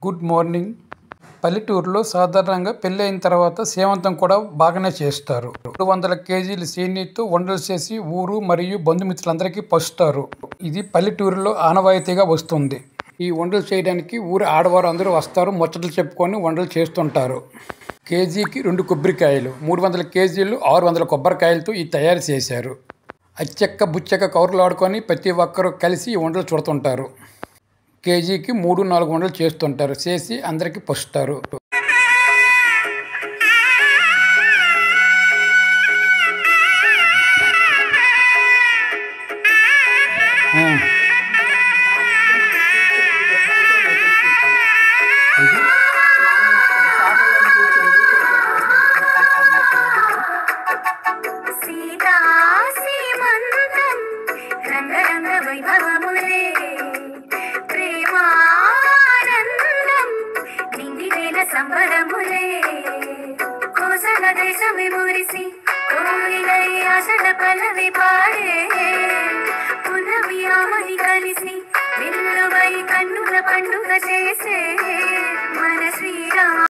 Good morning. పల్లెటూరులో సాధారణంగా పెళ్ళైన తర్వాత సీమంతం కూడా బాగానే చేస్తారు. 200 కేజీల సేనీతో వంటలు చేసి ఊరు మరియు బంధుమిత్రులందరికీ పంచుతారు. ఇది పల్లెటూరులో ఆనవాయితీగా వస్తుంది. ఈ వంటలు చేయడానికి ఊరి ఆడవారు అందరూ వస్తారు, ముచ్చట్లు చెప్పుకొని వంటలు చేస్తుంటారు. కేజీకి 2 కొబ్బరికాయలు, 300 కేజీలు 600 కొబ్బరికాయలతో ఇది తయారు చేశారు. అచ్చక్క బుచ్చక్క కౌరులు ఆడుకొని ప్రతి ఒక్కరూ కలిసి ఈ వంటలు చూడుతుంటారు. కేజీకి 3-4 వంటలు చేస్తుంటారు, చేసి అందరికీ పంచుతారు. సంబరములే కోసల దేశమే మురిసి కోయిలై ఆశల పల్లవి పాడే పునవి ఆమని కలిసి విల్లువై కన్నుల పండుగ చేసే మన శ్రీరామ